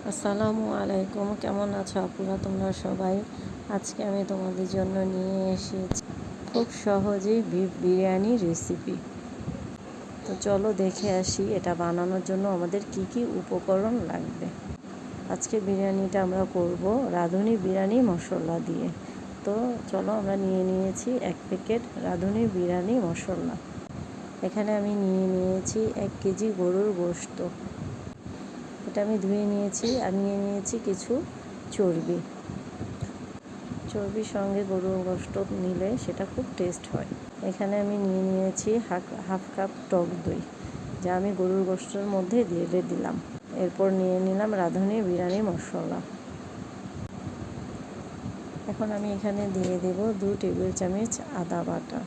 আসসালামু আলাইকুম, কেমন আছো আপুরা তোমরা সবাই? আজকে আমি তোমাদের জন্য নিয়ে এসেছি খুব সহজেই বিফ বিরিয়ানি রেসিপি। তো চলো দেখে আসি এটা বানানোর জন্য আমাদের কি কি উপকরণ লাগবে। আজকে বিরিয়ানিটা আমরা করব রাঁধুনি বিরিয়ানি মশলা দিয়ে। তো চলো আমরা নিয়েছি 1 প্যাকেট রাঁধুনি বিরিয়ানি মশলা। এখানে আমি নিয়েছি 1 কেজি গরুর গোশত। এটা আমি ধুয়ে নিয়েছি আর নিয়েছি কিছু চর্বির সঙ্গে গরুর গোশত নিলে সেটা খুব টেস্ট হয়। এখানে আমি নিয়েছি হাফ কাপ টক দই, যা আমি গরুর গোশতের মধ্যে দিয়ে দিলাম। এরপর নিয়ে নিলাম রাঁধুনি বিরিয়ানি মশলা। এখন আমি এখানে দিয়ে দেব 2 টেবিল চামচ আদা বাটা।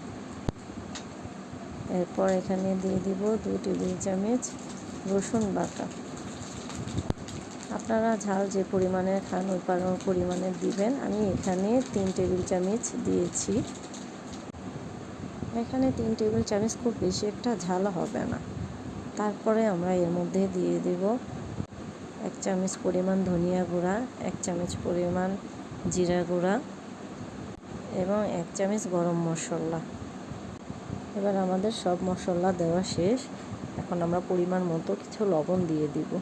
এরপর এখানে দিয়ে দিব 2 টেবিল চামচ রসুন বাটা। আপনারা ঝাল যে পরিমাণে খান ওই পরিমাণে দিবেন। আমি এখানে 3 টেবিল চামচ দিয়েছি। এখানে 3 টেবিল চামচ খুব বেশি একটা ঝাল হবে না। তারপরে আমরা এর মধ্যে দিয়ে দেব 1 চামচ পরিমাণ ধনিয়া গুঁড়া, 1 চামচ পরিমাণ জিরা গুঁড়া এবং 1 চামচ গরম মশলা। এবার আমাদের সব মশলা দেওয়া শেষ। এখন আমরা পরিমাণ মতো কিছু লবণ দিয়ে দিব।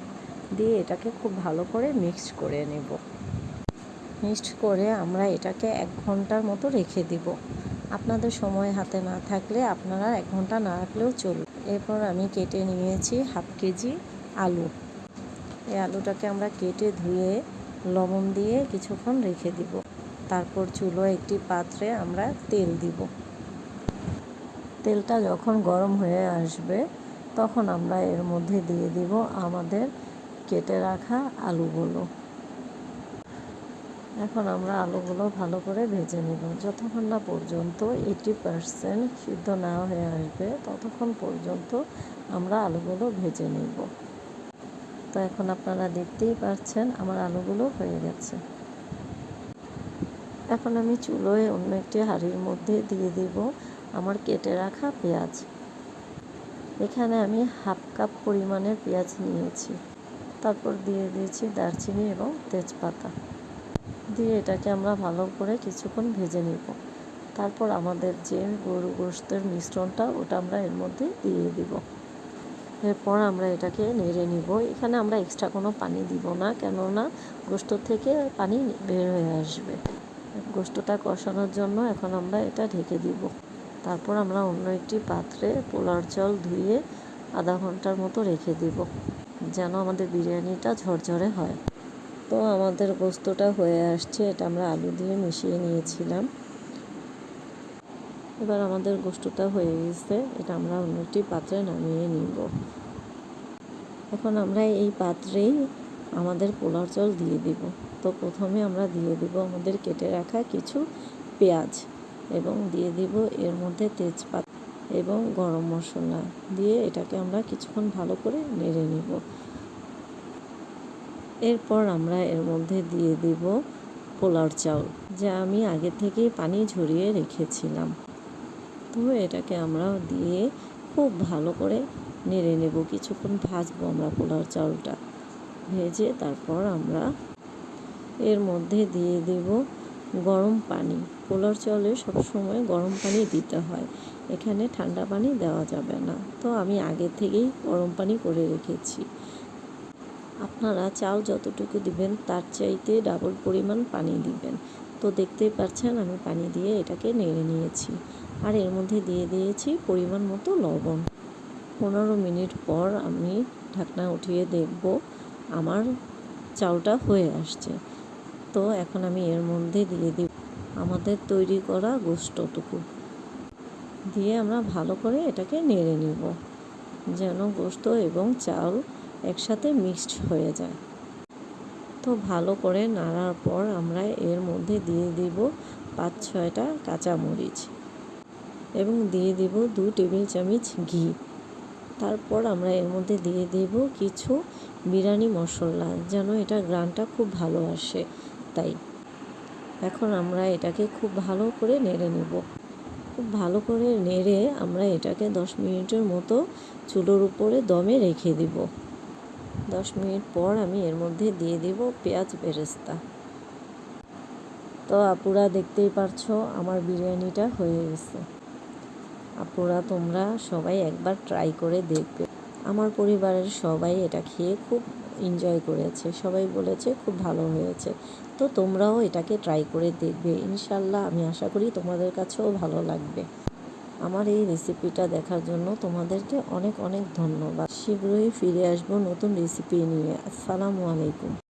দিয়ে এটাকে খুব ভালো করে মিক্সড করে নেব। মিক্সড করে আমরা এটাকে 1 ঘন্টার মতো রেখে দিব। আপনাদের সময় হাতে না থাকলে আপনারা 1 ঘন্টা না রাখলেও চলবে। এরপর আমি কেটে নিয়েছি হাফ কেজি আলু। এই আলুটাকে আমরা কেটে ধুয়ে লবণ দিয়ে কিছুক্ষণ রেখে দিব। তারপর চুলোয় একটি পাত্রে আমরা তেল দিব। তেলটা যখন গরম হয়ে আসবে তখন আমরা এর মধ্যে দিয়ে দিব আমাদের কেটে রাখা আলুগুলো। এখন আমরা আলুগুলো ভালো করে ভেজে নেব। যতক্ষণ না পর্যন্ত 80% সিদ্ধ না হয়ে আসবে ততক্ষণ পর্যন্ত আমরা আলুগুলো ভেজে নেব। তো এখন আপনারা দেখতেই পাচ্ছেন আমার আলুগুলো হয়ে গেছে। এখন আমি চুলোয় অন্য একটি হাঁড়ির মধ্যে দিয়ে দেব আমার কেটে রাখা পেঁয়াজ। এখানে আমি হাফ কাপ পরিমাণের পেঁয়াজ নিয়েছি। তারপর দিয়ে দিয়েছি দারচিনি এবং তেজপাতা। দিয়ে এটাকে আমরা ভালো করে কিছুক্ষণ ভেজে নেব। তারপর আমাদের যে গরু গোশতের মিশ্রণটা ওটা আমরা এর মধ্যে দিয়ে দিব। এরপর আমরা এটাকে নেড়ে নিব। এখানে আমরা এক্সট্রা কোনো পানি দিব না, কেননা গোশত থেকে পানি বের হয়ে আসবে। গোশতটা কষানোর জন্য এখন আমরা এটা ঢেকে দিব। তারপর আমরা অন্য একটি পাত্রে পোলার চাল ধুয়ে আধা ঘন্টার মতো রেখে দিব, যেন আমাদের বিরিয়ানিটা ঝরঝরে হয়। তো আমাদের গোশতটা হয়ে আসছে। এটা আমরা আলু দিয়ে মিশিয়ে নিয়েছিলাম। এবার আমাদের গোশতটা হয়ে গেছে। এটা আমরা অন্য একটি পাত্রে নামিয়ে নিব। এখন আমরা এই পাত্রেই আমাদের পোলাও চাল দিয়ে দিব। তো প্রথমে আমরা দিয়ে দিব আমাদের কেটে রাখা কিছু পেঁয়াজ এবং দিয়ে দিব এর মধ্যে তেজপাতা এবং গরম মশলা দিয়ে এটাকে আমরা কিছুক্ষণ ভালো করে নেড়ে নিব। এরপর আমরা এর মধ্যে দিয়ে দিব পোলাও চাল, যা আমি আগে থেকেই পানি ঝরিয়ে রেখেছিলাম। তো এটাকে আমরা দিয়ে খুব ভালো করে নেড়ে নেব। কিছুক্ষণ ভাজবো আমরা পোলাও চালটা। ভেজে তারপর আমরা এর মধ্যে দিয়ে দেব গরম পানি। পোলাও চালে সবসময় গরম পানি দিতে হয়, এখানে ঠান্ডা পানি দেওয়া যাবে না। তো আমি আগে থেকেই গরম পানি করে রেখেছি। আপনারা চাল যতটুকু দিবেন তার চাইতে ডাবল পরিমাণ পানি দিবেন। তো দেখতেই পাচ্ছেন আমি পানি দিয়ে এটাকে নেড়ে নিয়েছি। আর এর মধ্যে দিয়ে দিয়েছি পরিমাণ মতো লবণ। 15 মিনিট পর আমি ঢাকনা উঠিয়ে দেখব আমার চালটা হয়ে আসছে। তো এখন আমি এর মধ্যে দিয়ে দিব আমাদের তৈরি করা গোশতটুকু। দিয়ে আমরা ভালো করে এটাকে নেড়ে নেব, যেন গোশত এবং চাল একসাথে মিক্সড হয়ে যায়। তো ভালো করে নাড়ার পর আমরা এর মধ্যে দিয়ে দিব 5-6টা কাঁচামরিচ এবং দিয়ে দিব 2 টেবিল চামচ ঘি। তারপর আমরা এর মধ্যে দিয়ে দেব কিছু বিরিয়ানি মশলা, যেন এটা গ্রানটা খুব ভালো আসে তাই। এখন আমরা এটাকে খুব ভালো করে নেড়ে নেব। খুব ভালো করে নেড়ে আমরা এটাকে 10 মিনিটের মতো চুলোর উপরে দমে রেখে দিব। 10 মিনিট পর আমি এর মধ্যে দিয়ে দিব পেঁয়াজ বেরেস্তা। তো আপুরা দেখতেই পারছো আমার বিরিয়ানিটা হয়ে গেছে। আপুরা তোমরা সবাই একবার ট্রাই করে দেখবে। আমার পরিবারের সবাই এটা খেয়ে খুব এনজয় করেছে, সবাই বলেছে খুব ভালো হয়েছে। তো তোমরাও এটাকে ট্রাই করে দেখবে, ইনশাল্লাহ আমি আশা করি তোমাদের কাছেও ভালো লাগবে। আমার এই রেসিপিটা দেখার জন্য তোমাদেরকে অনেক অনেক ধন্যবাদ। শীঘ্রই ফিরে আসবো নতুন রেসিপি নিয়ে। আসসালামু আলাইকুম।